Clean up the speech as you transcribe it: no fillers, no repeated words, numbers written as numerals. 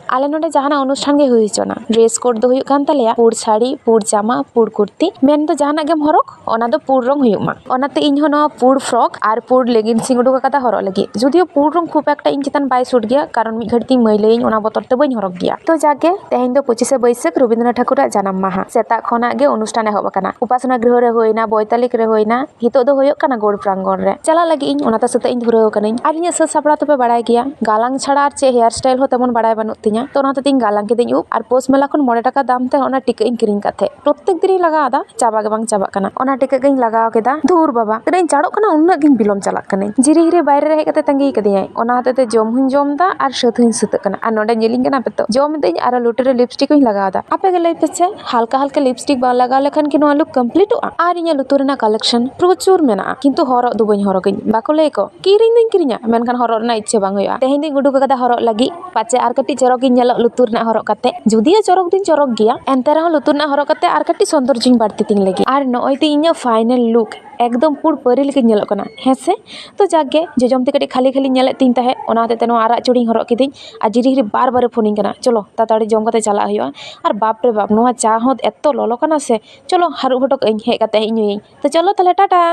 आले नोडे जहाना अनुष्ठान गे हुई होना ड्रेस कोड दो हुयुग कान तालेया पुर साड़ी पुर जामा पुर कुर्ती मेन तो जहाना गेम हरक ओना दो पुर रंग हुयुग मा ओनाते इन हो नवा पुर फ्रॉक आर पुर लेगिंग्स उडुक आकादा हरक लगी जुदियो पुर रंग खूब एकटा इन चितान बाय सूट गया कारण मिद घड़ी मैलैइन ओना बोतर ते बई हरक गया तो जाके तेहेन दो 25 बैसाख रविन्द्रनाथ ठाकुर जानम माहा सेता खना गे अनुष्ठान एहब आकाना उपासना गृह रे होइना बैतालिक रे होइना हितो दो होयुग काना गोड़ प्रांगण रे चला लगी इन ओनाते सते इन धुराव कानिन आर इᱧ ᱥᱟᱹᱛ ᱥᱟᱯᱲᱟᱣ ᱛᱚᱯᱮ ᱵᱟᱲᱟᱭ ᱜᱮᱭᱟ गालांग छाड़ा आर चे हेयर स्टाइल हो तेमन बाड़ाय बानुग तिᱧᱟ तो ओनाते तिᱧ गालांग किदिᱧ उब आर पोस्ट मेला खन 9 टाका दाम ते ओना टिका इन किरिंग काथे प्रत्येक दिन लगाव दा चाबा गे बांग चाबाग काना ओना टिका गेኝ लगाव केदा धूर बाबा तेनाኝ चाड़ोग काना उन्ना गिñ बिलोम चालाग कानाኝ जिरि हिरि बायरे रे हेज कते तंगी कदियाय ओना हते ते जम हुñ जम दा आर सत हुñ सत काना आर नोडे ñेलिñ काना पे तो जम देኝ आर लुटे रे लिपस्टिक हुñ लगाव दा आपे गे लay पेछे हल्का हल्का लिपस्टिक बा लगाव लेखान कि नोआ लुक कमप्लीटोगा आर इña लुतुर रेना कलेक्शन प्रचुर मेना किंतु हरक दो बई हरगिñ बाको लay को किरिñ दिñ किरिñा मेनखान हरक रेना इच्छा बांग हुयुगा तेहेñ दिñ उडुक आकादा हरक लगी पाचे आर कटी चरक गिñ ñelok लुतुर रेना हरक काते जुदियो चरक दिñ चरक गया एनते रह लुतुर रेना हरक काते आर कटी सौंदर्य जिñ बाड़ती तिñ लगी आर नोय ते इña फाइनल लुक एकदम पुर परी लेके ñelok kana हेसे तो जागे जजम ते कटी खाली खाली ñelek तिñ ताहे ओना हते ते नो आराग चुड़ी हरक किदिñ आ जिरि हिरि बार बार फोनिñ kana चलो ताताड़ी जम कते चला हुयुगा आर बाप रे बाप नोआ चा हो एत्तो ललो kana से चलो हारु हटक हेज कते इᱧ तो चलो ताले टाटा।